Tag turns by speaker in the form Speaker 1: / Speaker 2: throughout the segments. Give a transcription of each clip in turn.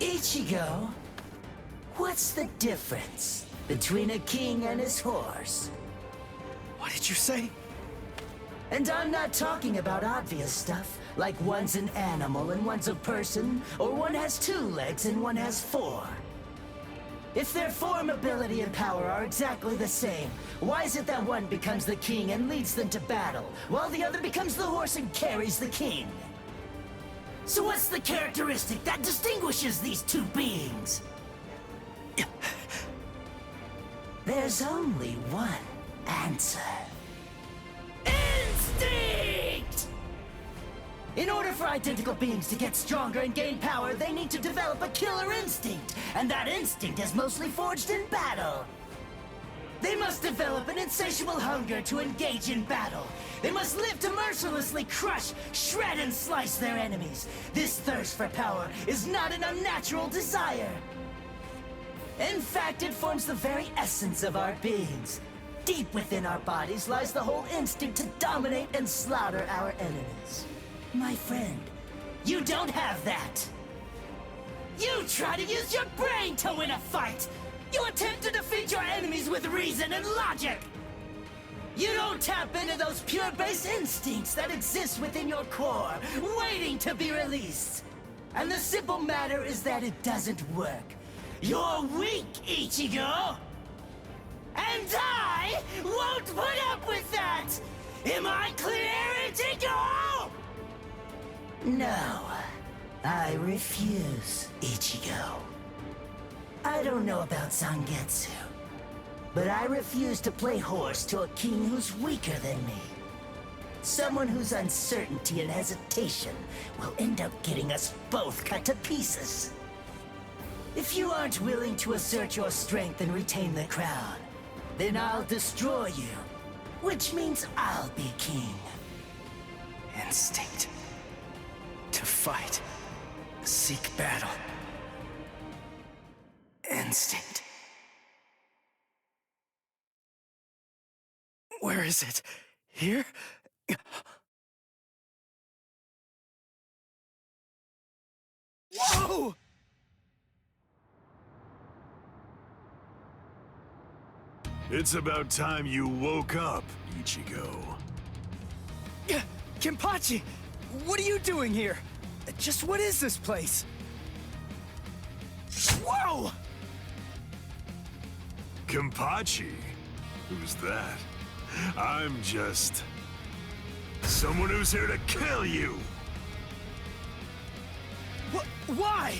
Speaker 1: Ichigo, what's the difference between a king and his horse?
Speaker 2: What did you say?
Speaker 1: And I'm not talking about obvious stuff, like one's an animal and one's a person, or one has 2 legs and one has 4. If their form, ability, and power are exactly the same, why is it that one becomes the king and leads them to battle, while the other becomes the horse and carries the king? So what's the characteristic that distinguishes these 2 beings? There's only one answer. Instinct! In order for identical beings to get stronger and gain power, they need to develop a killer instinct, and that instinct is mostly forged in battle. They must develop an insatiable hunger to engage in battle. They must live to mercilessly crush, shred, and slice their enemies. This thirst for power is not an unnatural desire. In fact, it forms the very essence of our beings. Deep within our bodies lies the whole instinct to dominate and slaughter our enemies. My friend, you don't have that. You try to use your brain to win a fight. You attempt to defeat your enemies with reason and logic. You don't tap into those pure base instincts that exist within your core, waiting to be released. And the simple matter is that it doesn't work. You're weak, Ichigo! And I won't put up with that! Am I clear, Ichigo? No, I refuse, Ichigo. I don't know about Zangetsu, but I refuse to play horse to a king who's weaker than me. Someone whose uncertainty and hesitation will end up getting us both cut to pieces. If you aren't willing to assert your strength and retain the crown, then I'll destroy you, which means I'll be king.
Speaker 2: Instinct. To fight. Seek battle. Instinct. Where is it? Here? Whoa!
Speaker 3: It's about time you woke up, Ichigo.
Speaker 2: Kenpachi! What are you doing here? Just what is this place? Whoa!
Speaker 3: Kenpachi? Who's that? I'm just... someone who's here to kill you!
Speaker 2: Why?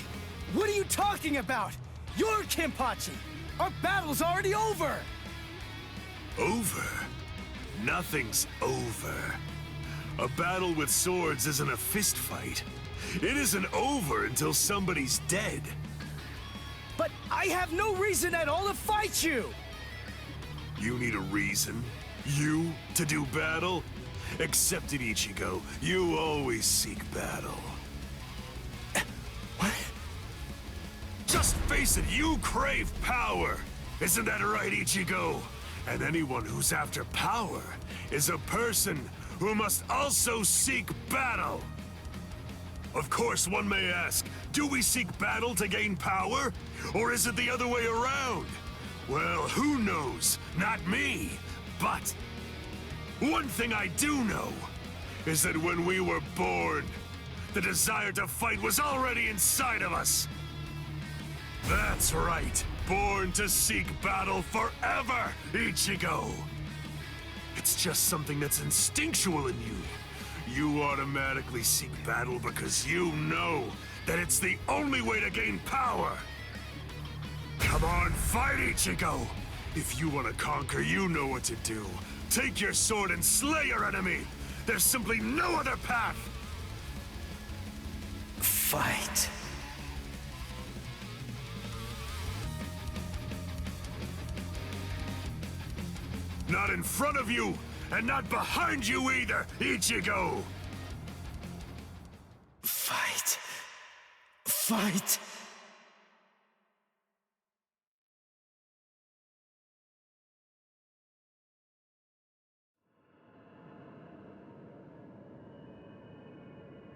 Speaker 2: What are you talking about? You're Kenpachi! Our battle's already over!
Speaker 3: Over? Nothing's over. A battle with swords isn't a fist fight. It isn't over until somebody's dead.
Speaker 2: But I have no reason at all to fight you!
Speaker 3: You need a reason? You to do battle? Accept it, Ichigo. You always seek battle.
Speaker 2: What?
Speaker 3: Just face it, you crave power! Isn't that right, Ichigo? And anyone who's after power is a person who must also seek battle. Of course, one may ask, do we seek battle to gain power? Or is it the other way around? Well, who knows? Not me. But one thing I do know is that when we were born, the desire to fight was already inside of us. That's right. Born to seek battle forever, Ichigo. It's just something that's instinctual in you. You automatically seek battle because you know that it's the only way to gain power. Come on, fight, Ichigo! If you want to conquer, you know what to do. Take your sword and slay your enemy! There's simply no other path!
Speaker 2: Fight.
Speaker 3: Not in front of you, and not behind you either, Ichigo!
Speaker 2: Fight. Fight.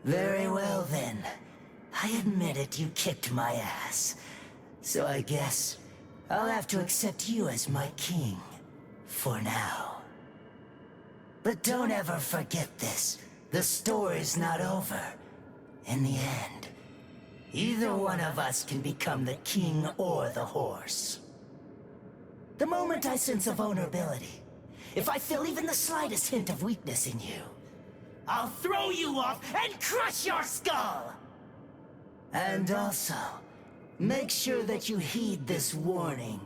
Speaker 1: Very well then. I admit it, you kicked my ass. So I guess I'll have to accept you as my king. For now. But don't ever forget this. The story's not over. In the end, either one of us can become the king or the horse. The moment I sense a vulnerability, if I feel even the slightest hint of weakness in you, I'll throw you off and crush your skull! And also, make sure that you heed this warning.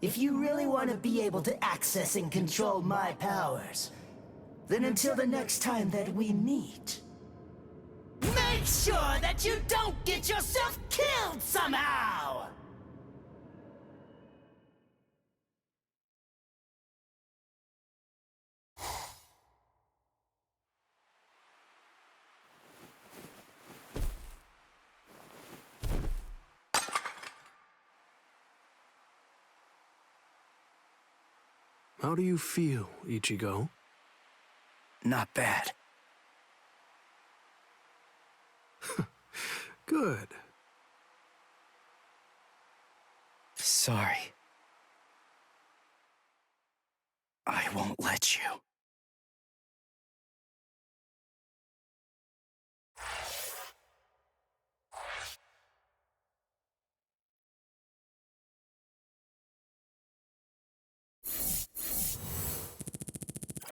Speaker 1: If you really want to be able to access and control my powers, then until the next time that we meet, make sure that you don't get yourself killed somehow!
Speaker 4: How do you feel, Ichigo?
Speaker 2: Not bad.
Speaker 4: Good.
Speaker 2: Sorry.